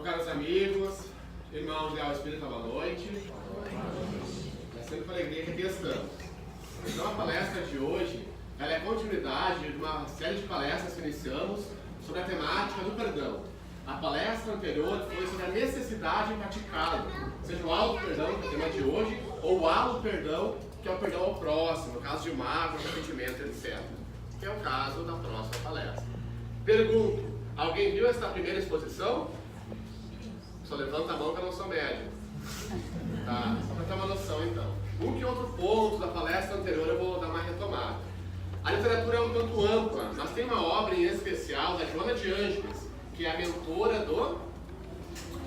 Então, caros amigos, irmãos de Leal Espírita, boa noite. É sempre com alegria que aqui estamos. Então, a palestra de hoje ela é continuidade de uma série de palestras que iniciamos sobre a temática do perdão. A palestra anterior foi sobre a necessidade de praticá-lo, seja o auto-perdão, que é o tema de hoje, ou o auto-perdão, que é o perdão ao próximo, no caso de mágoa, arrependimento, etc. Que é o caso da próxima palestra. Pergunto, alguém viu essa primeira exposição? Só levanta a mão que eu não sou médico. Tá, só para ter uma noção então. Um que outro ponto da palestra anterior eu vou dar uma retomada. A literatura é um tanto ampla, mas tem uma obra em especial da Joana de Ângeles, que é a mentora do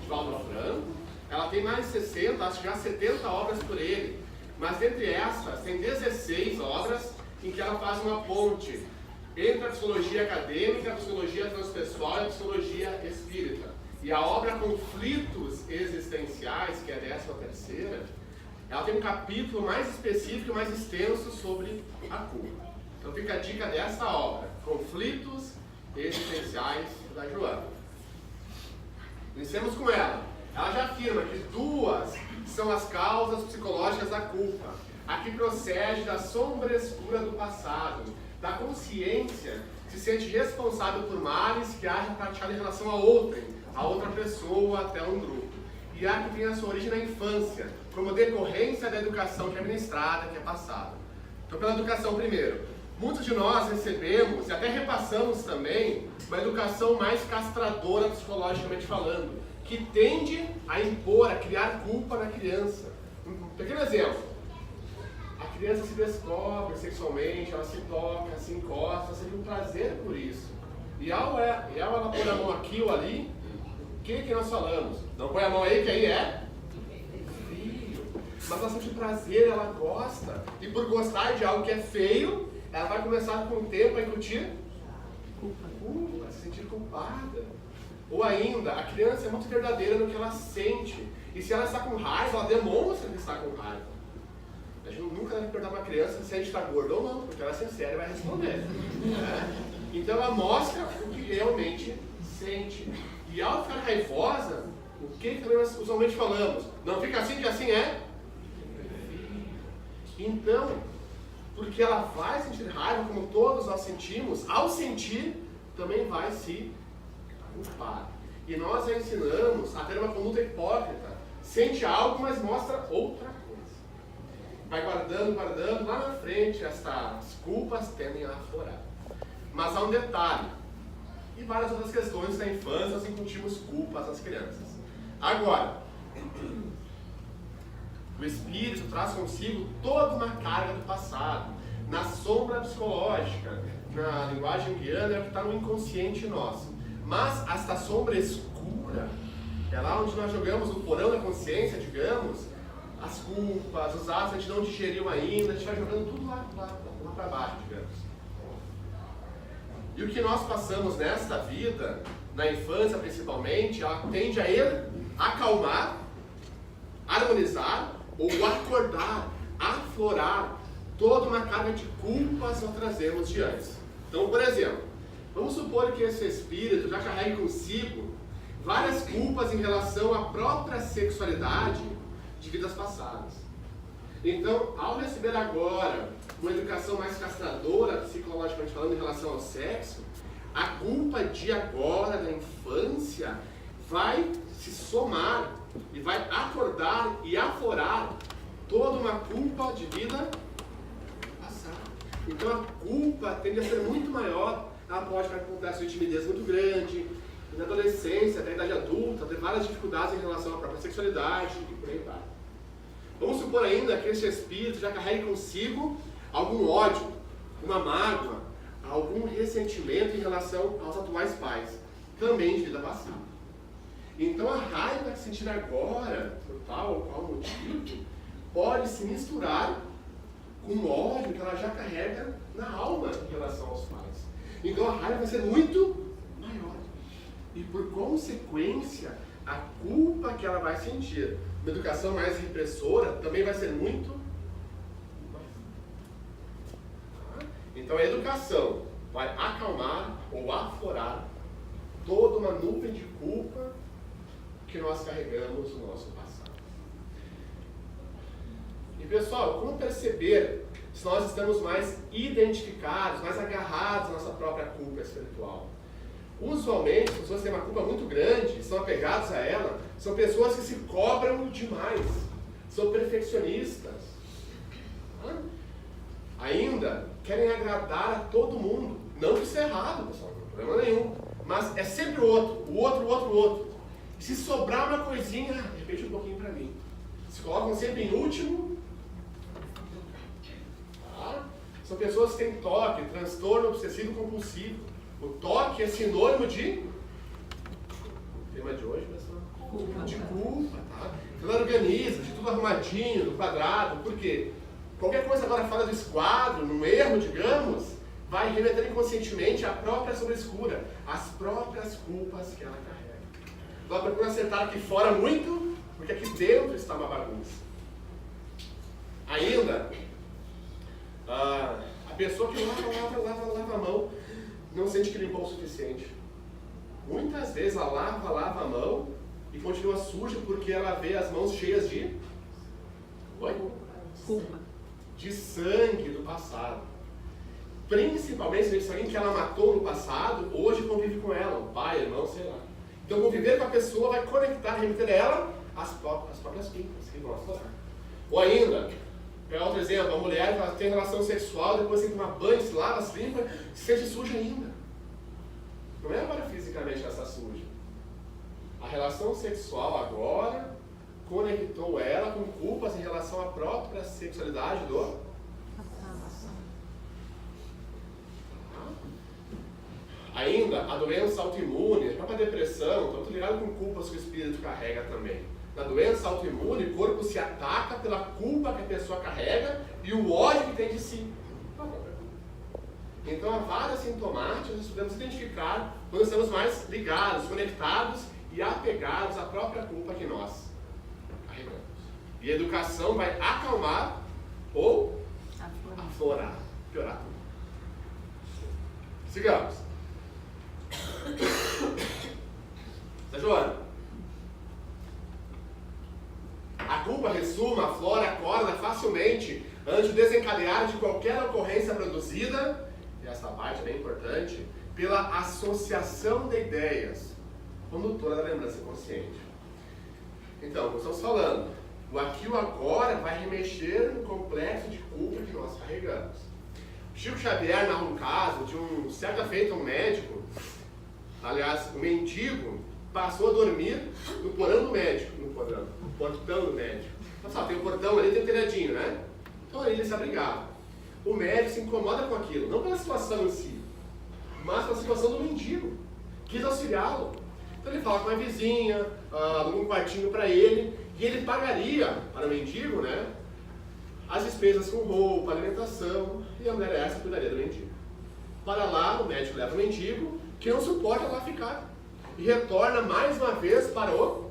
Valdo Franco. Ela tem mais de 60, acho que já 70 obras por ele. Mas entre essas, tem 16 obras em que ela faz uma ponte entre a psicologia acadêmica, a psicologia transpessoal e a psicologia espírita. E a obra Conflitos Existenciais, que é a 13ª, ela tem um capítulo mais específico e mais extenso sobre a culpa. Então fica a dica dessa obra, Conflitos Existenciais, da Joana. Iniciemos com ela. Ela já afirma que duas são as causas psicológicas da culpa. A que procede da sombrescura do passado, da consciência que se sente responsável por males que haja praticado em relação a outra pessoa, até um grupo. E a que tem a sua origem na infância, como decorrência da educação que é ministrada, que é passada. Então, pela educação primeiro. Muitos de nós recebemos, e até repassamos também, uma educação mais castradora psicologicamente falando, que tende a impor, a criar culpa na criança. Um pequeno exemplo. A criança se descobre sexualmente, ela se toca, se encosta, sente um prazer por isso. E ao ela pôr a mão aqui ou ali, o que nós falamos? Não põe a mão aí, que aí é feio. Mas ela sente prazer, ela gosta. E por gostar de algo que é feio, ela vai começar com o tempo a incutir culpa, se sentir culpada. Ou ainda, a criança é muito verdadeira no que ela sente. E se ela está com raiva, ela demonstra que está com raiva. A gente nunca deve perguntar para uma criança se a gente está gordo ou não, porque ela é sincera e vai responder. Então ela mostra o que realmente sente. E ao ficar raivosa, o que também nós usualmente falamos? Não fica assim que assim é? Então, porque ela vai sentir raiva, como todos nós sentimos, ao sentir, também vai se culpar. E nós a ensinamos a ter uma conduta hipócrita. Sente algo, mas mostra outra coisa. Vai guardando, lá na frente, essas culpas tendem a aflorar. Mas há um detalhe. E várias outras questões da infância, nós incutimos culpas às crianças. Agora, o espírito traz consigo toda uma carga do passado. Na sombra psicológica, na linguagem guiana, é o que está no inconsciente nosso. Mas esta sombra escura, é lá onde nós jogamos o porão da consciência, digamos, as culpas, os atos que a gente não digeriu ainda, a gente vai jogando tudo lá para baixo, digamos. E o que nós passamos nesta vida, na infância principalmente, ela tende a acalmar, harmonizar ou acordar, aflorar toda uma carga de culpas que nós trazemos de antes. Então, por exemplo, vamos supor que esse espírito já carregue consigo várias culpas em relação à própria sexualidade de vidas passadas. Então, ao receber agora uma educação mais castradora, psicologicamente falando, em relação ao sexo, a culpa de agora, da infância, vai se somar e vai acordar e aflorar toda uma culpa de vida passada. Então, a culpa tende a ser muito maior. Ela pode ficar com um processo de timidez muito grande, na adolescência, até a idade adulta, ter várias dificuldades em relação à própria sexualidade e por aí vai. Vamos supor ainda que esse espírito já carregue consigo algum ódio, uma mágoa, algum ressentimento em relação aos atuais pais, também de vida passada. Então a raiva que sentir agora, por tal ou qual motivo, pode se misturar com o ódio que ela já carrega na alma em relação aos pais. Então a raiva vai ser muito maior. E por consequência, a culpa que ela vai sentir, uma educação mais repressora, também vai ser muito maior. Então a educação vai acalmar ou aflorar toda uma nuvem de culpa que nós carregamos no nosso passado. E pessoal, como perceber se nós estamos mais identificados, mais agarrados à nossa própria culpa espiritual? Usualmente, as pessoas que têm uma culpa muito grande, são apegadas a ela, são pessoas que se cobram demais, são perfeccionistas. Ainda querem agradar a todo mundo. Não que isso é errado, pessoal, não tem problema nenhum. Mas é sempre o outro. Se sobrar uma coisinha, repete um pouquinho para mim. Se colocam sempre em último. Tá? São pessoas que têm toque, transtorno obsessivo compulsivo. O toque é sinônimo de... O tema de hoje, pessoal? De culpa, tá? Tudo organiza, de tudo arrumadinho, no quadrado. Por quê? Qualquer coisa agora fora do esquadro, num erro, digamos, vai remeter inconscientemente à própria sobrescura, às próprias culpas que ela carrega. Ela procura acertar aqui fora muito, porque aqui dentro está uma bagunça. Ainda, a pessoa que lava a mão, não sente que limpou o suficiente. Muitas vezes ela lava a mão e continua suja porque ela vê as mãos cheias de... Culpa. De sangue do passado. Principalmente se alguém que ela matou no passado, hoje convive com ela, o pai, irmão, sei lá. Então conviver com a pessoa vai conectar, remeter ela às próprias pintas que vão aflorar. Ou ainda, pegar outro exemplo, a mulher tem relação sexual, depois tem que tomar banho, se lava, se limpa, se sente suja ainda. Não é agora fisicamente ela está suja. A relação sexual agora conectou ela com culpas em relação à própria sexualidade do passado. Ainda, a doença autoimune, a própria depressão, estão tudo ligado com culpas que o espírito carrega também. Na doença autoimune, o corpo se ataca pela culpa que a pessoa carrega e o ódio que tem de si. Então, há várias sintomáticas, nós podemos identificar quando estamos mais ligados, conectados e apegados à própria culpa que nós carregamos. E a educação vai acalmar ou aflorar, piorar tudo. Sigamos. Está joando? A culpa ressuma, aflora, acorda facilmente antes de desencadear de qualquer ocorrência produzida, e essa parte é bem importante, pela associação de ideias, condutora da lembrança consciente. Então, como estamos falando, o aqui e o agora vai remexer no complexo de culpa que nós carregamos. Chico Xavier narra um caso de certa feita um médico, aliás, um mendigo, passou a dormir no porão do médico, no portão do médico. Então, sabe, tem um portão ali, tem um telhadinho, né? Então ele se abrigava. O médico se incomoda com aquilo, não pela situação em si, mas pela situação do mendigo. Quis auxiliá-lo. Então ele fala com a vizinha, aluga um quartinho para ele, e ele pagaria para o mendigo, né, as despesas com roupa, alimentação, e a mulher essa cuidaria do mendigo. Para lá, o médico leva o mendigo, que não suporta lá ficar, e retorna mais uma vez para o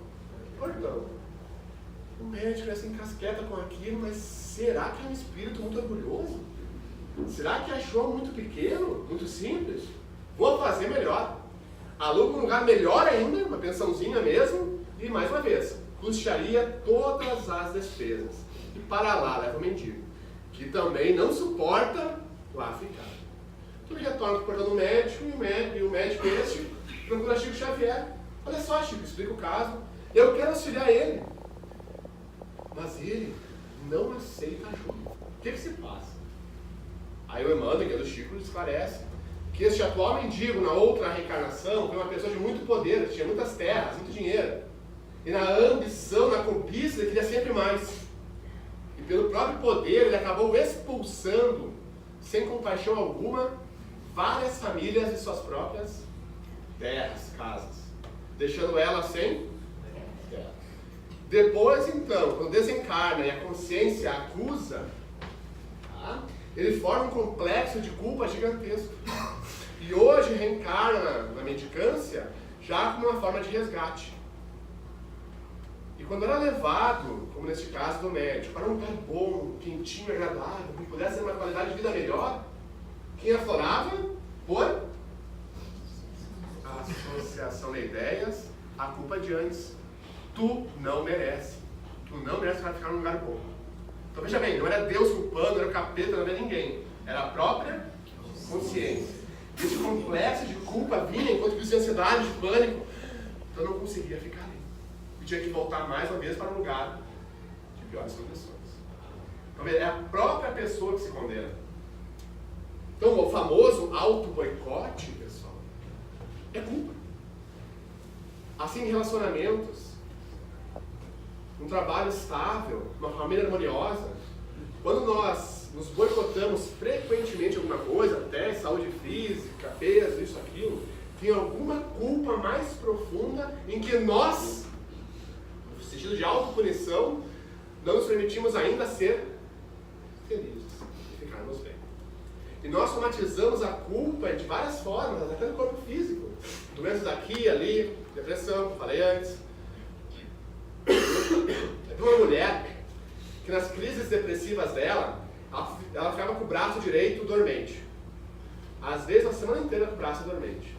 portão. O médico se encasqueta com aquilo, mas será que é um espírito muito orgulhoso? Será que achou muito pequeno, muito simples? Vou fazer melhor. Aluga um lugar melhor ainda, uma pensãozinha mesmo, e mais uma vez, custearia todas as despesas. E para lá leva o mendigo, que também não suporta lá ficar. Então ele retorna para o portão do médico, e o médico este procura Chico Xavier. Olha só, Chico, explica o caso. Eu quero auxiliar ele. Mas ele não aceita ajuda. O que se passa? Aí o Emmanuel, que é do Chico, esclarece que este atual mendigo, na outra reencarnação, foi uma pessoa de muito poder, tinha muitas terras, muito dinheiro. E na ambição, na cobiça, ele queria sempre mais. E pelo próprio poder, ele acabou expulsando, sem compaixão alguma, várias famílias de suas próprias terras, casas, deixando elas sem terra. Depois, então, quando desencarna e a consciência acusa, tá? Ele forma um complexo de culpa gigantesco. E hoje reencarna na mendicância já como uma forma de resgate. E quando era levado, como neste caso do médico, para um lugar bom, quentinho, agradável, que pudesse ter uma qualidade de vida melhor, quem aflorava por associação de ideias, a culpa de antes. tu não merece. Tu não merece ficar num lugar bom. Então veja bem, não era Deus culpando, não era o capeta, não era ninguém. Era a própria consciência. Esse complexo de culpa vinha enquanto que de ansiedade, de pânico. Então eu não conseguia ficar ali. E tinha que voltar mais uma vez para um lugar de piores condições. Então é a própria pessoa que se condena. Então o famoso auto-boicote, pessoal, é culpa. Assim em relacionamentos, um trabalho estável, uma família harmoniosa, quando nós nos boicotamos frequentemente alguma coisa, até saúde física, peso, isso, aquilo, tem alguma culpa mais profunda em que nós, no sentido de autopunição, não nos permitimos ainda ser felizes e ficarmos bem. E nós somatizamos a culpa de várias formas, até no corpo físico. Doenças aqui, ali, depressão, como falei antes. Eu vi uma mulher que nas crises depressivas dela, ela ficava com o braço direito dormente. Às vezes, a semana inteira com o braço dormente.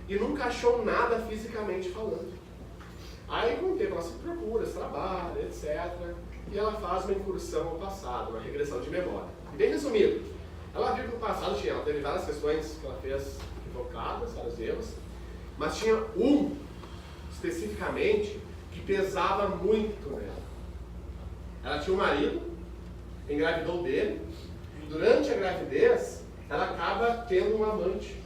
E nunca achou nada fisicamente falando. Aí, com o tempo, ela se procura, se trabalha, etc. E ela faz uma incursão ao passado, uma regressão de memória. E bem resumido, ela viu que no passado ela teve várias questões que ela fez equivocadas, vários erros, mas tinha um, especificamente, que pesava muito nela. Ela tinha um marido, engravidou dele, e durante a gravidez, ela acaba tendo um amante.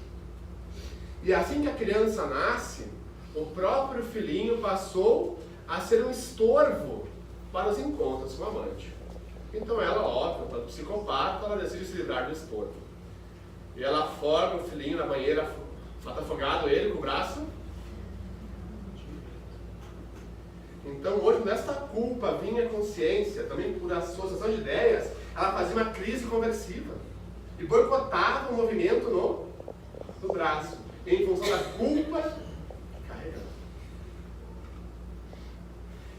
E assim que a criança nasce, o próprio filhinho passou a ser um estorvo para os encontros com o amante. Então ela, óbvio, para o psicopata, ela decide se livrar do estorvo. E ela afoga o filhinho na banheira, mata afogado ele com o braço. Então hoje, nesta culpa, vinha a consciência, também por associação de ideias, ela fazia uma crise conversiva. E boicotava o movimento no braço, em função da culpa carregada.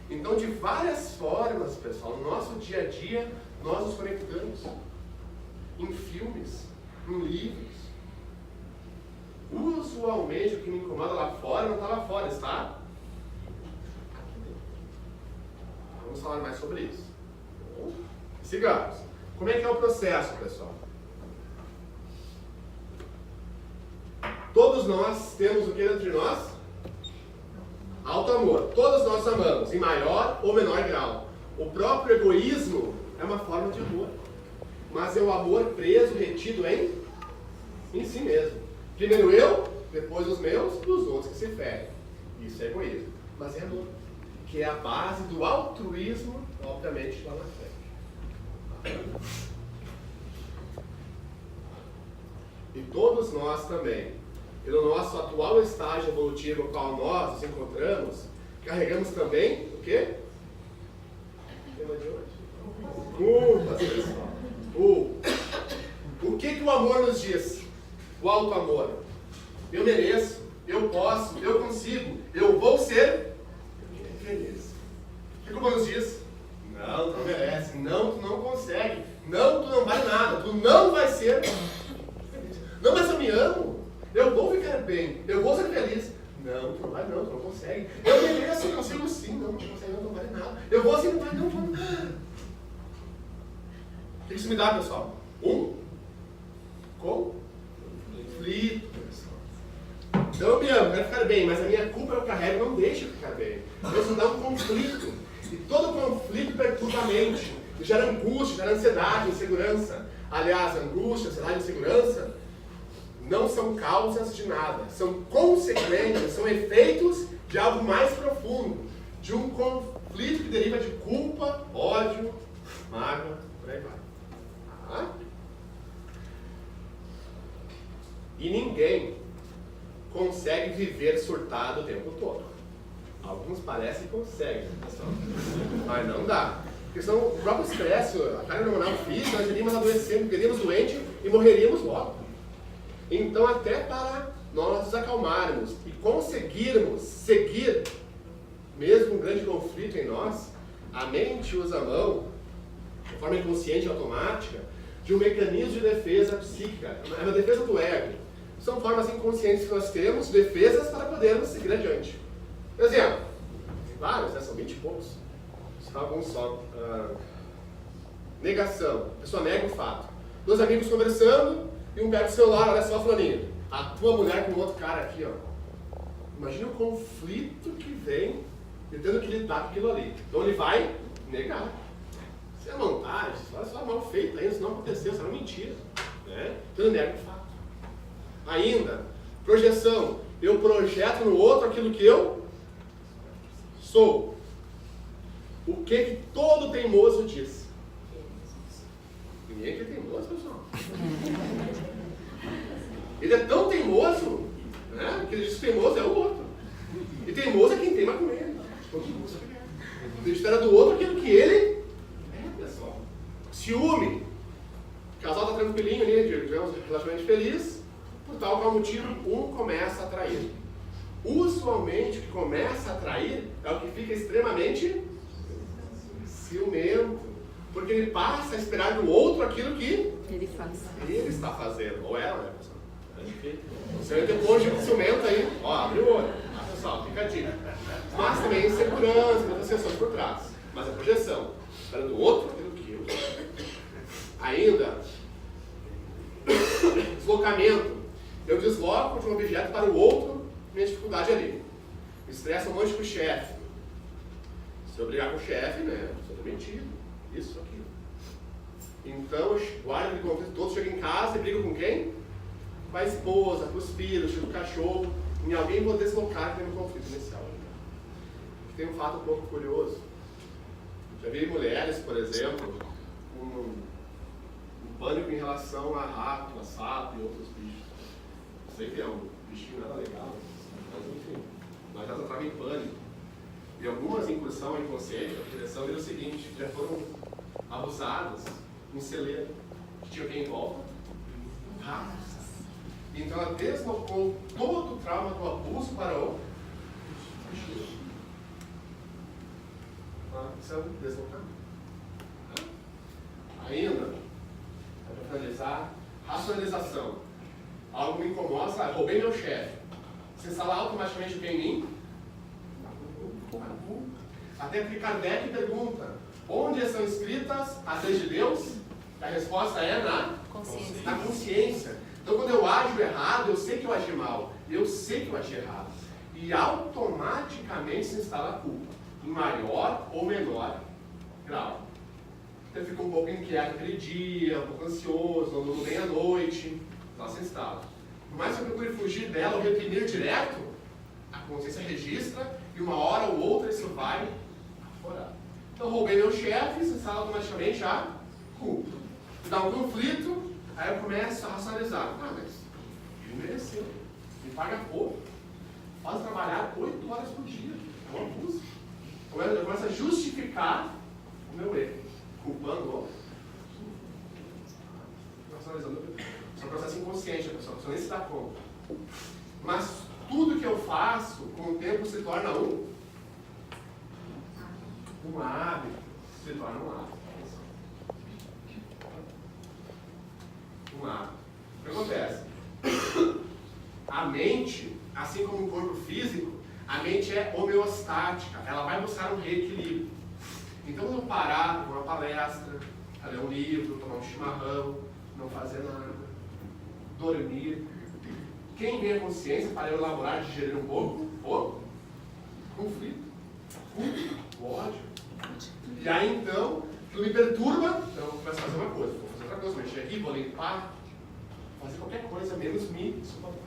Então, de várias formas, pessoal, no nosso dia a dia, nós nos conectamos. Em filmes, em livros. Usualmente, o que me incomoda lá fora não está lá fora, está aqui dentro. Vamos falar mais sobre isso. Sigamos. Como é que é o processo, pessoal? Todos nós temos o que dentro de nós? Alto amor. Todos nós amamos, em maior ou menor grau. O próprio egoísmo é uma forma de amor. Mas é o amor preso, retido em si mesmo. Primeiro eu, depois os meus e os outros que se ferem. Isso é egoísmo. Mas é amor. Que é a base do altruísmo, obviamente, lá na frente. E todos nós também, pelo nosso atual estágio evolutivo ao qual nós nos encontramos, carregamos também o quê? O tema de hoje? Culpas, pessoal. O que o amor nos diz? O alto amor. Eu mereço, eu posso, eu consigo, eu vou ser feliz. O que o amor nos diz? Não, tu não merece, não, tu não consegue, não, tu não vale nada, tu não vai ser feliz. Não, mas eu me amo. Eu vou ficar bem, eu vou ser feliz. Não, tu não vai não, tu não consegue. Eu mereço, eu consigo sim. Não, tu não consegue, não vale nada. Eu vou assim, não vai não. O que isso me dá, pessoal? Conflito, pessoal. Então eu me amo, eu quero ficar bem, mas a minha culpa eu carrego, não deixa eu ficar bem. Isso dá um conflito. E todo conflito perturba a mente. Gera angústia, gera ansiedade, insegurança. Aliás, angústia, ansiedade e insegurança não são causas de nada, são consequências, são efeitos de algo mais profundo, de um conflito que deriva de culpa, ódio, mágoa, por aí vai. Tá? E ninguém consegue viver surtado o tempo todo. Alguns parecem que conseguem, pessoal, mas não dá. Porque senão o próprio estresse, a carga hormonal física, nós iríamos adoecendo, ficaríamos doentes e morreríamos logo. Então, até para nós nos acalmarmos e conseguirmos seguir, mesmo um grande conflito em nós, a mente usa a mão, de forma inconsciente e automática, de um mecanismo de defesa psíquica, é uma defesa do ego. São formas inconscientes que nós temos, defesas para podermos seguir adiante. Por exemplo, vários, né? São Tá bom só. Negação. A pessoa nega o fato. Dois amigos conversando e um pega o celular, olha só, fulaninho. A tua mulher com o outro cara aqui, ó. Imagina o conflito que vem de tendo que lidar com aquilo ali. Então ele vai negar. Isso é montagem, isso é mal feito ainda, isso não aconteceu, isso é uma mentira. Né? Então ele nega o fato. Ainda, projeção. Eu projeto no outro aquilo que eu sou. O que todo teimoso diz? Ninguém aqui é teimoso, pessoal. Ele é tão teimoso, né, que ele diz que teimoso é o outro. E teimoso é quem teima com ele. Ele espera do outro aquilo que ele é, pessoal. Ciúme. O casal está tranquilinho ali, digamos, relativamente feliz. Por tal qual motivo, um começa a trair. Usualmente, o que começa a trair é o que fica extremamente ciumento. Porque ele passa a esperar do outro aquilo que ele está fazendo. Ou ela, né, pessoal? Você vai ter cônjuge de ciumento aí, ó, abre o olho. Ah, pessoal, fica a dica. Mas também insegurança, muitas questões por trás. Mas a projeção, esperando do outro aquilo que eu. Ainda, deslocamento. Eu desloco de um objeto para o outro, minha dificuldade ali. Me estressa um monte com o chefe. Se eu brigar com o chefe, né, eu sou demitido. Isso, aquilo. Então, guarda aquele conflito todo, chega em casa e briga com quem? Com a esposa, com os filhos, com o cachorro. Em alguém vou deslocar que tem um conflito inicial. Tem um fato um pouco curioso. Já vi mulheres, por exemplo, com um pânico em relação a rato, a sapo e outros bichos. Sei que é um bichinho nada legal, mas enfim. Mas elas entravam em pânico. E algumas incursões inconscientes, a direção era o seguinte, já foram abusadas em celeiro, que tinha alguém em volta, ratos. Então ela deslocou todo o trauma do abuso para o bichinho. Isso é um deslocamento. Ainda, para finalizar, racionalização. Algo me incomoda, roubei meu chefe. Você instala automaticamente o que em mim? Até que Kardec pergunta, onde são escritas as leis de Deus? A resposta é na consciência. Então quando eu ajo errado, eu sei que eu agi mal. Eu sei que eu agi errado. E automaticamente se instala a culpa. Em maior ou menor grau. Então eu fico um pouco inquieto aquele dia, um pouco ansioso, não durmo bem à noite. Ela se instala. Por mais que eu procure fugir dela ou reprimir direto, a consciência registra e uma hora ou outra isso vai aflorar. Então roubei meu chefe, se instala automaticamente a culpa. Dá um conflito, aí eu começo a racionalizar. Ah, mas ele mereceu. Me paga pouco. Faz trabalhar 8 horas por dia. É um abuso. Eu começo a justificar o meu erro. Culpando o outro. Racionalizando. Isso é um processo inconsciente, a pessoa nem se dá conta. Mas tudo que eu faço, com o tempo, se torna um hábito. Se torna um hábito. Um hábito. O que acontece? A mente, assim como o corpo físico, a mente é homeostática. Ela vai buscar um reequilíbrio. Então, quando eu parar para uma palestra, ler um livro, tomar um chimarrão, não fazer nada, dormir. Quem tem a consciência para eu elaborar, digerir um pouco o conflito, o ódio. E aí então, aquilo me perturba, então eu começo a fazer uma coisa, vou fazer outra coisa, vou mexer aqui, vou limpar, fazer qualquer coisa, menos me suportar.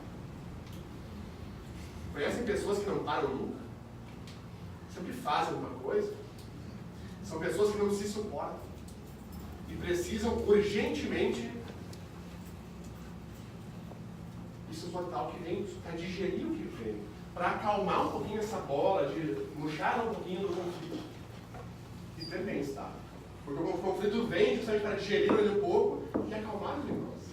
Conhecem pessoas que não param nunca? Sempre fazem alguma coisa? São pessoas que não se suportam e precisam urgentemente suportar o que vem, para digerir o que vem, para acalmar um pouquinho essa bola, de murchar um pouquinho do conflito. E ter bem-estar. Porque o conflito vem justamente para digerir ele um pouco e acalmar os nós.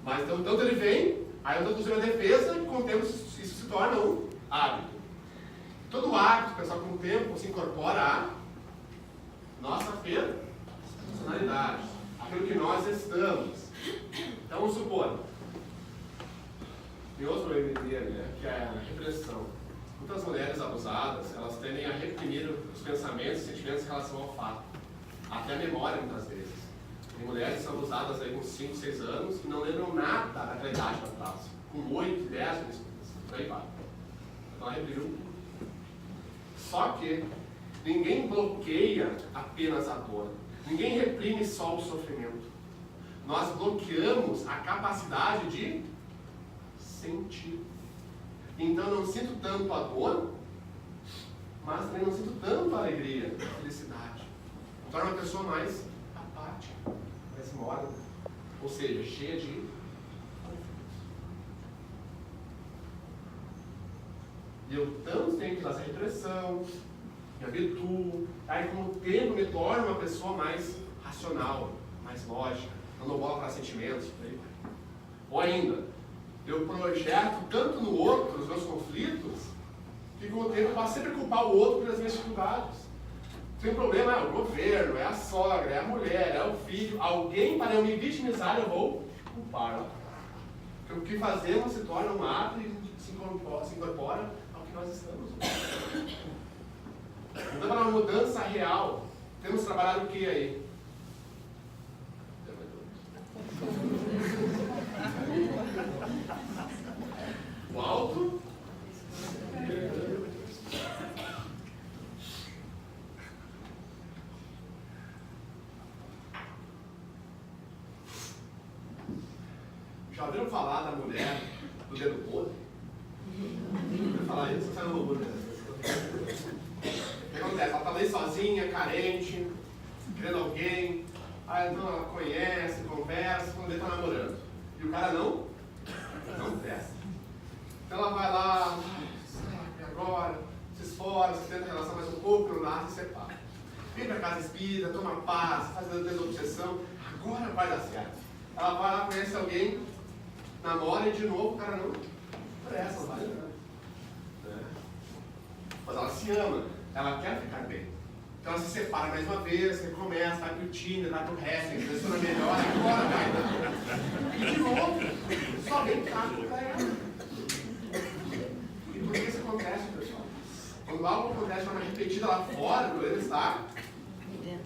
Mas então, tanto ele vem, aí eu estou usando a defesa e com o tempo isso se torna um hábito. Todo hábito, pessoal, com o tempo se incorpora a nossa personalidade, aquilo que nós estamos. Então, vamos supor, tem outro MD, né, que é a repressão. Muitas mulheres abusadas, elas tendem a reprimir os pensamentos e sentimentos em relação ao fato. Até a memória, muitas vezes. Tem mulheres que são abusadas aí com 5, 6 anos e não lembram nada daquela idade para trás. Com 8, 10, por aí vai. Então ela reprimiu tudo. Só que ninguém bloqueia apenas a dor. Ninguém reprime só o sofrimento. Nós bloqueamos a capacidade de sentir. Então eu não sinto tanto a dor, mas também não sinto tanto a alegria, a felicidade. Torna uma pessoa mais apática, mais morna, ou seja, cheia de conflitos. E eu tanto tenho que fazer repressão, me habituo, aí com o tempo me torno uma pessoa mais racional, mais lógica, não dou bola para sentimentos, por aí vai. Ou ainda, eu projeto tanto no outro os meus conflitos, que com o tempo eu posso sempre culpar o outro pelas minhas dificuldades. Tem um problema, é o governo, é a sogra, é a mulher, é o filho, alguém para eu me vitimizar eu vou culpar. Porque o que fazemos se torna um ato e se incorpora ao que nós estamos. Então, para uma mudança real, temos trabalhado o que aí? O alto. Já ouviram falar da mulher do dedo podre? Ouviram falar isso? Você sabe o que acontece? Ela está ali sozinha, carente, querendo alguém. Aí então ela conhece, conversa, quando ele está namorando. E o cara não presta. Então ela vai lá, e agora, se esforça, tenta a relação mais um pouco, não dá, se separa. Vem pra casa espírita, toma paz, faz desobsessão, agora vai dar certo. Ela vai lá, conhece alguém, namora e de novo o cara não presta, não vale nada. Mas ela se ama, ela quer ficar bem. Então ela se separa mais uma vez, recomeça, vai pro Tinder, vai pro wrestling, funciona melhor, agora vai. E de novo, só vem caco pra ela. E por que isso acontece, pessoal? Quando algo acontece de forma repetida lá fora, o problema está aqui.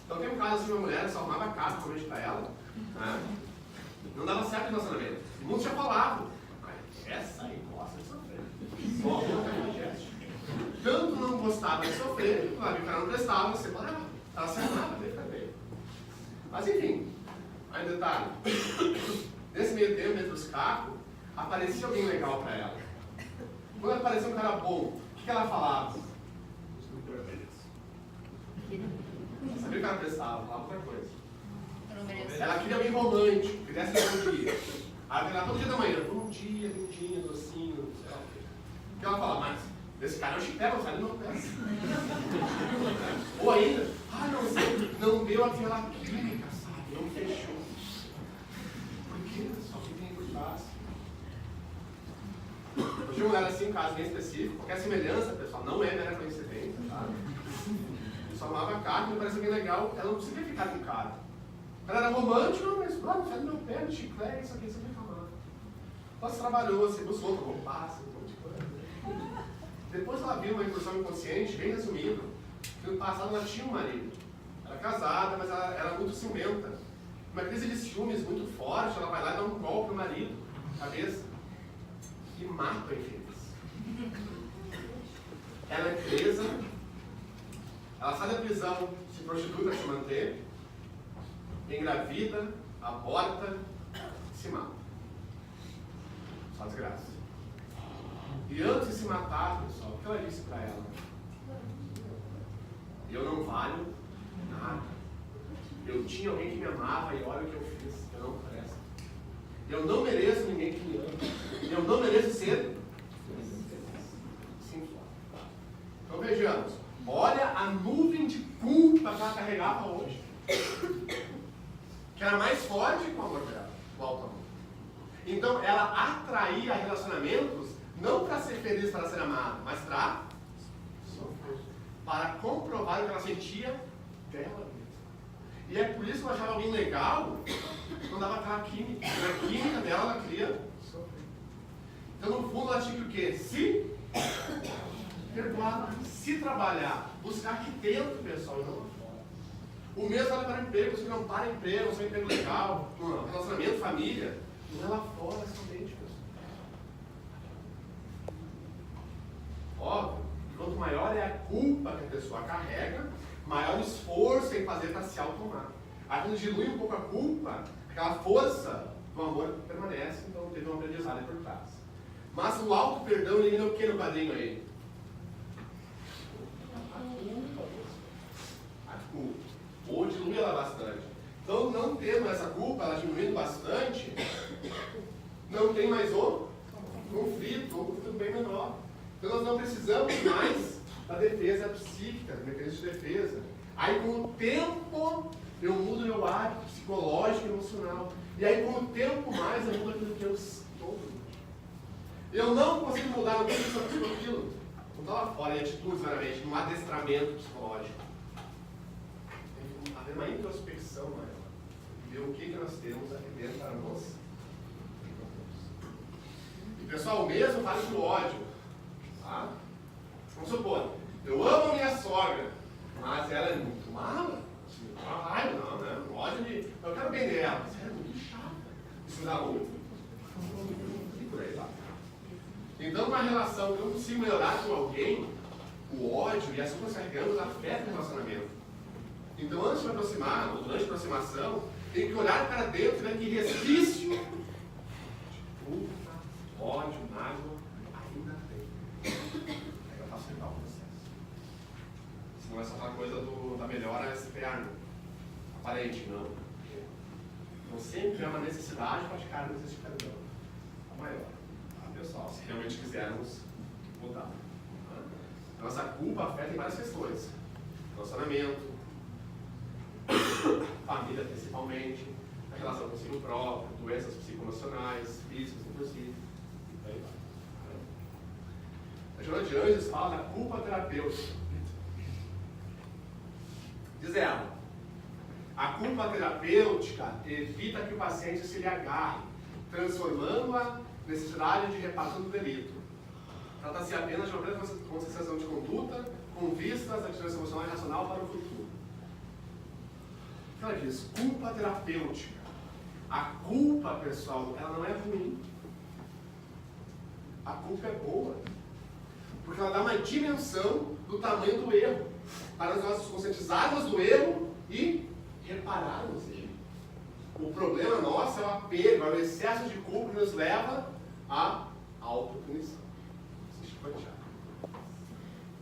Então tem um caso assim, uma mulher só arrumava casa somente pra ela, né? Não dava certo o relacionamento. O mundo já falava, mas essa aí gosta de sofrer. Só uma gesto. Tanto não gostava de sofrer, o cara não prestava, separava. Ela se amava, deixa bem. Mas enfim, aí detalhe. Nesse meio tempo, entre os cacos, aparecia alguém legal para ela. Quando aparecia um cara bom, o que ela falava? Sabia que ela prestava, falava outra coisa. Ela queria alguém romântico, que desse um bom dia. Aí ela todo dia da manhã, bom dia, lindinho, docinho, sei lá o quê. O que ela fala? Mas esse cara é um chipé, sabe? Não peça. Ou ainda, não sei, não deu aquela química, sabe? Não fechou. Por quê? Só que tem por trás. Eu tinha um lugar assim, um caso bem específico, porque a semelhança, pessoal, não é mera coincidência, sabe? Eu só amava carne, me parecia bem legal, ela não conseguia ficar com o cara. O cara era romântico, mas, sai do meu pé, no chiclete, isso aqui, você me falava. Ela se trabalhou, se buscou, tomou passe, um monte de coisa. Depois ela viu uma incursão inconsciente, bem resumido, que no passado ela tinha um marido. Era casada, mas ela era muito ciumenta. Uma crise de ciúmes muito forte, ela vai lá e dá um golpe no marido, cabeça, e mata o infeliz. Ela é presa, ela sai da prisão, se prostitui para se manter, engravida, aborta, se mata. Só desgraça. E antes de se matar, pessoal, o que ela disse para ela? Eu não valho nada. Eu tinha alguém que me amava e olha o que eu fiz. Eu não presto. Eu não mereço ninguém que me ama. Eu não mereço ser feliz. Então vejamos. Olha a nuvem de culpa que ela carregava hoje. Que era mais forte que o amor dela, o alto amor. Então ela atraía relacionamentos não para ser feliz, para ser amada, mas para sofrer. Para comprovar o que ela sentia dela mesma. E é por isso que ela achava alguém legal, não dava aquela química. Na química dela, ela queria sofrer. Então, no fundo, ela tinha que o quê? Se Perdoar, se trabalhar, buscar aqui dentro, pessoal, não lá fora. O mesmo vale para emprego, se não para emprego, se é um emprego legal, um relacionamento, família, não é lá fora somente, pessoal. Óbvio, quanto maior é a culpa que a pessoa carrega, maior o esforço em fazer para se automar. Aí quando dilui um pouco a culpa, aquela força do amor permanece, então teve uma aprendizagem por trás. Mas o auto-perdão elimina o que no quadrinho aí? A culpa. Ou dilui ela bastante. Então, não tendo essa culpa, ela diminuindo bastante, não tem mais o conflito, ou um conflito bem menor. Então, nós não precisamos mais da defesa psíquica, do mecanismo de defesa. Aí, com o tempo, eu mudo meu hábito psicológico e emocional. E aí, com o tempo mais, eu mudo aquilo que eu estou. Eu não consigo mudar, não consigo fazer aquilo. Não está lá fora, em atitudes, veramente, num adestramento psicológico. Tem que haver uma introspecção maior. Ver o que nós temos aqui dentro para nós. E pessoal, o mesmo vale para o ódio. Tá? Vamos supor, eu amo a minha sogra, mas ela é muito mala. Ai, não, né? Ódio de. Eu quero bem dela, mas ela é muito chata. Isso dá muito. E por aí vai. Então, uma relação que eu não consigo melhorar com alguém, o ódio e as coisas carregando afetam o relacionamento. Então, antes de me aproximar, ou durante a aproximação, tem que olhar para dentro e ver que resquício de culpa, ódio, mágoa, ainda tem. Aí eu facilitar o processo. Senão é só aquela coisa da melhora externa, aparente, não. Então, sempre há uma necessidade de praticar esse perdão. A maior. Pessoal, se realmente quisermos mudar. A nossa culpa afeta em várias questões. Relacionamento, família principalmente, a relação consigo próprio, doenças psicoemocionais, físicas, inclusive. E aí vai. A Joana de Anjos fala da culpa terapêutica. Diz ela, a culpa terapêutica evita que o paciente se lhe agarre, transformando-a necessidade de reparação do delito. Trata-se apenas de uma plena conscientização de conduta com vistas à atitude emocional e racional para o futuro. Ela diz, culpa terapêutica. A culpa, pessoal, ela não é ruim. A culpa é boa. Porque ela dá uma dimensão do tamanho do erro. Para nós nos conscientizarmos do erro e repararmos ele. O problema nosso é o apego, é o excesso de culpa que nos leva à autopunição.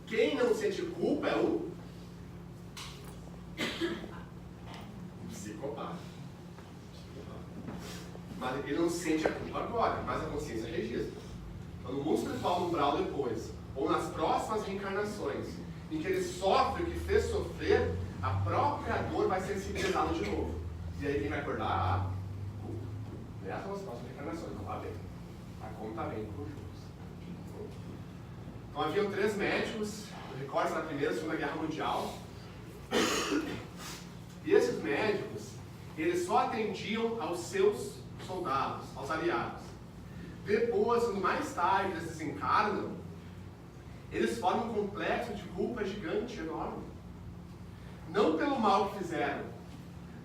Quem não sente culpa é o psicopata. Mas ele não sente a culpa agora, mas a consciência registra. Então, no mundo espiritual, no umbral depois, ou nas próximas reencarnações, em que ele sofre o que fez sofrer, a própria dor vai sensibilizá-lo de novo. E aí quem vai acordar? A culpa. Nessas são as próximas reencarnações, não vai bem. A conta vem por juros. Então haviam 3 médicos, recortes da Primeira e Segunda Guerra Mundial. E esses médicos, eles só atendiam aos seus soldados, aos aliados. Depois, quando mais tarde eles desencarnam, eles formam um complexo de culpa gigante, enorme. Não pelo mal que fizeram,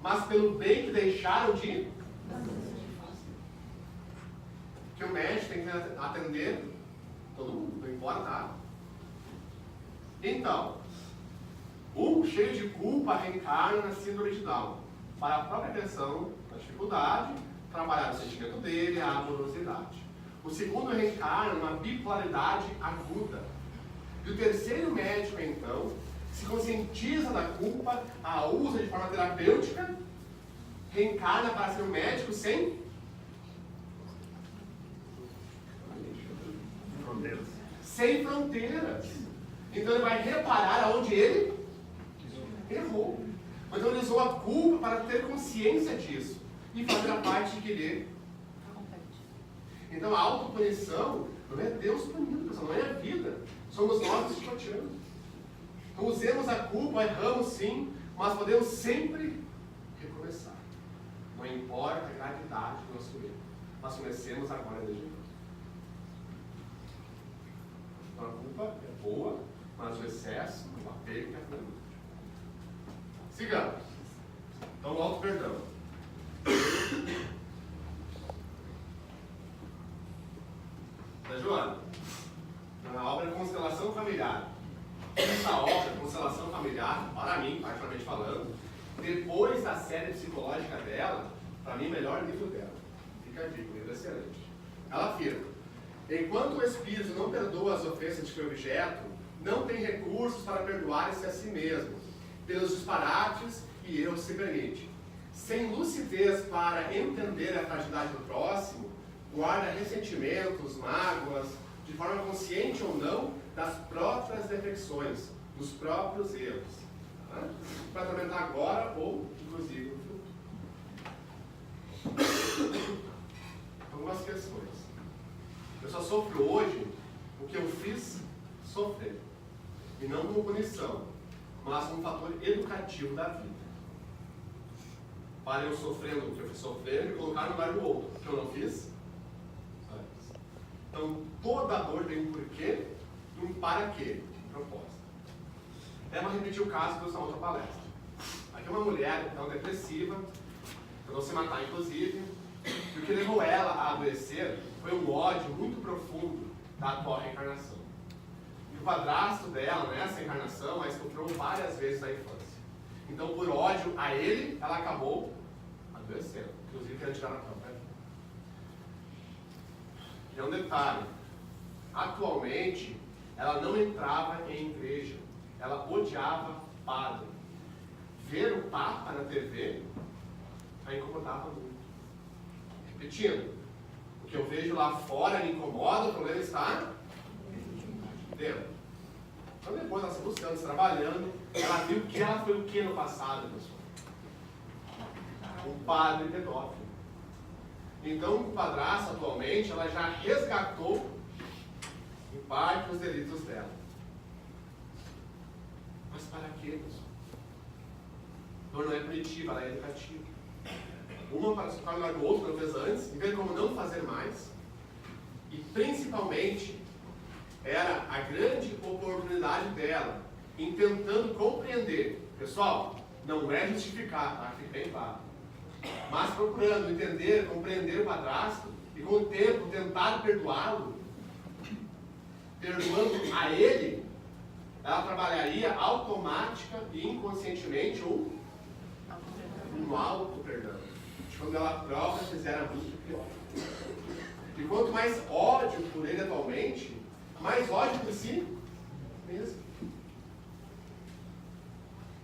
mas pelo bem que deixaram de que o médico tem que atender todo mundo, não importa. Então, um cheio de culpa reencarna na síndrome de Down, para a própria pressão da dificuldade, trabalhar o sentimento dele, a amorosidade. O segundo reencarna numa bipolaridade aguda. E o terceiro médico, então, se conscientiza da culpa, a usa de forma terapêutica, reencarna para ser um médico sem fronteiras. Sem fronteiras. Então ele vai reparar aonde ele errou. Então ele usou a culpa para ter consciência disso e fazer a parte que lhe compete. Então a autopunição não é Deus punindo, pessoal, não é a vida. Somos nós que chicoteamos. Então usemos a culpa, erramos sim, mas podemos sempre recomeçar. Não importa a gravidade do nosso erro. Nós conhecemos agora desde novo. boa, mas o excesso, o apego que é ruim. Sigamos. Então, o auto-perdão. Da Joana. Na obra Constelação Familiar. Essa obra, Constelação Familiar, para mim, particularmente falando, depois da série psicológica dela, para mim, melhor livro dela. Fica a dica, um livro excelente. Ela afirma: enquanto o espírito não perdoa as ofensas de que foi objeto, não tem recursos para perdoar-se a si mesmo, pelos disparates e erros que se permite. Sem lucidez para entender a fragilidade do próximo, guarda ressentimentos, mágoas, de forma consciente ou não, das próprias defecções, dos próprios erros. Tá? Para atormentar agora ou, inclusive, no futuro. Algumas questões. Eu só sofro hoje o que eu fiz sofrer. E não como punição, mas como fator educativo da vida. Para eu sofrendo o que eu fiz sofrer, me colocar no lugar do outro. O que eu não fiz? Então, toda dor tem um porquê e um para quê, um propósito. Até vou repetir o caso que eu na outra palestra. Aqui uma mulher, então, depressiva, tentou se matar, inclusive, e o que levou ela a adoecer foi um ódio muito profundo da atual reencarnação. E o padrasto dela, nessa encarnação, a estuprou várias vezes na infância. Então, por ódio a ele, ela acabou adoecendo. Inclusive, querendo tirar a própria vida. E é um detalhe. Atualmente, ela não entrava em igreja. Ela odiava padre. Ver o Papa na TV a incomodava muito. Repetindo, o que eu vejo lá fora me incomoda, o problema está dentro. Então depois ela se buscando, se trabalhando, ela viu que ela foi o que no passado, pessoal? Um padre pedófilo. Então o padrasto atualmente, ela já resgatou em parte os delitos dela. Mas para quê, pessoal? Dor não é punitiva, ela é educativa. Uma para se ficar no lugar do outro, que não fez antes, e ver como não fazer mais. E principalmente, era a grande oportunidade dela em tentando compreender. Pessoal, não é justificar, tá? Fique bem claro. Mas procurando entender, compreender o padrasto e com o tempo tentar perdoá-lo, perdoando a ele, ela trabalharia automática e inconscientemente um auto-perdão. Quando ela própria fizer muito pior. E quanto mais ódio por ele atualmente, mais ódio por si mesmo.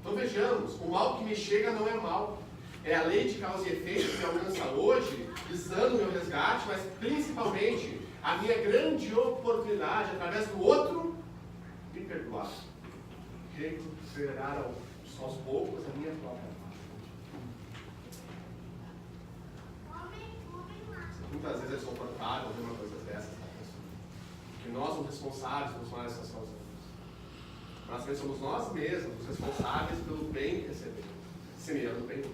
Então vejamos, o mal que me chega não é mal. É a lei de causa e efeito que me alcança hoje, visando o meu resgate, mas principalmente a minha grande oportunidade, através do outro, me perdoar. Recuperar aos poucos a minha própria parte. Muitas vezes é desconfortável ouvir uma coisa dessas, tá, pessoal? Que nós somos responsáveis pelos males que nós causamos. Mas também somos nós mesmos os responsáveis pelo bem que recebemos, semeando o bem.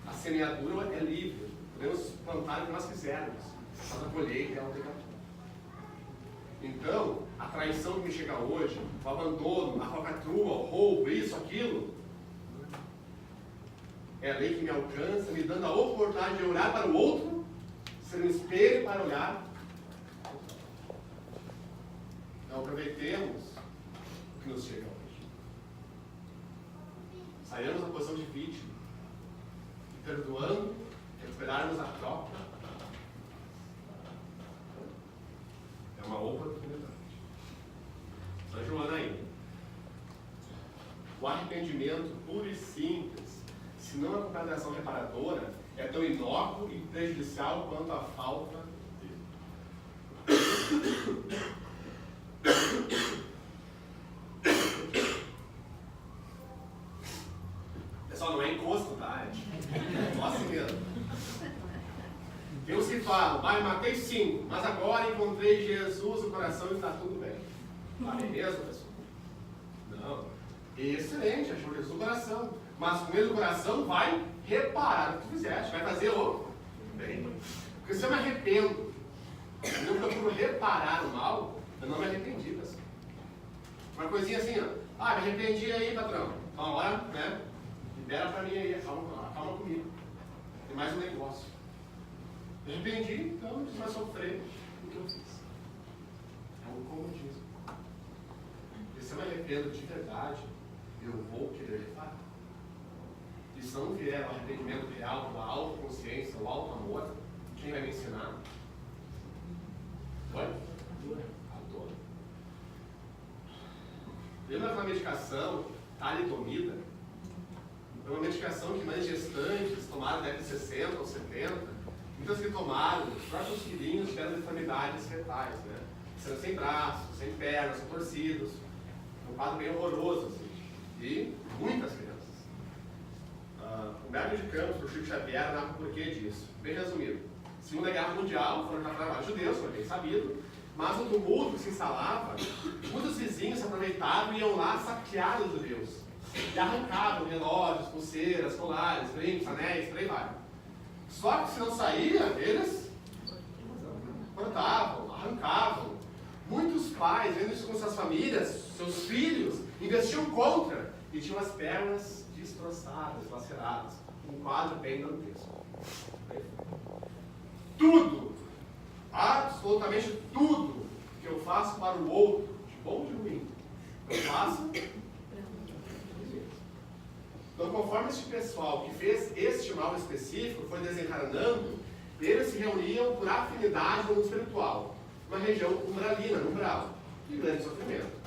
A semeadura é livre, podemos plantar o que nós quisermos, mas a colheita é obrigatória. Então, a traição que me chega hoje, o abandono, a falcatrua, o roubo, isso, aquilo, é a lei que me alcança, me dando a oportunidade de olhar para o outro, ser um espelho para olhar. Então, aproveitemos o que nos chega hoje. Saiamos da posição de vítima, e perdoando, recuperarmos a própria. É uma oportunidade. São Joana ainda. O arrependimento puro e simples, se não a compreensão reparadora, é tão inócuo e prejudicial quanto a falta dele. Pessoal, não é encosto, tá? É só assim mesmo. Eu se falo, matei 5, mas agora encontrei Jesus no coração e está tudo bem. Falei mesmo, pessoal? Não. Excelente, achou Jesus no coração. Mas com ele no coração vai reparar o que tu fizeste, vai fazer o bem. Porque se eu me arrependo, eu não procuro reparar o mal, eu não me arrependi, pessoal. Uma coisinha assim, ó. Ah, me arrependi aí, patrão. Então agora, né? Libera pra mim aí, calma comigo. Tem mais um negócio. Me arrependi, então não precisa sofrer o que eu fiz. É um comodismo. E se eu me arrependo de verdade, eu vou querer reparar. E se não vier um arrependimento real, da autoconsciência, o alto amor, quem vai me ensinar? Oi? A dor. Lembra aquela medicação, talidomida? É uma medicação que mães gestantes tomaram na década de 60 ou 70. Muitas que tomaram, os próprios filhinhos tiveram deformidades fetais, né? Sendo sem braços, sem pernas, são torcidos. Um quadro bem horroroso, assim. E muitas crianças. Humberto de Campos, o Chico Xavier, narra o porquê disso. Bem resumido. Segunda Guerra Mundial, foram capturados judeus, foi bem sabido, mas o tumulto que se instalava, muitos vizinhos se aproveitavam e iam lá saquear os judeus. E arrancavam relógios, pulseiras, colares, brincos, anéis, por aí vai. Só que se não saía, eles cortavam, arrancavam. Muitos pais, vendo isso com suas famílias, seus filhos, investiam contra e tinham as pernas destroçadas, laceradas. Um quadro bem dantesco. Tudo, absolutamente tudo que eu faço para o outro, de bom ou de ruim, eu faço. Então, conforme este pessoal que fez este mal específico foi desencarnando, eles se reuniam por afinidade no mundo espiritual, uma região umbralina, umbral, de grande sofrimento.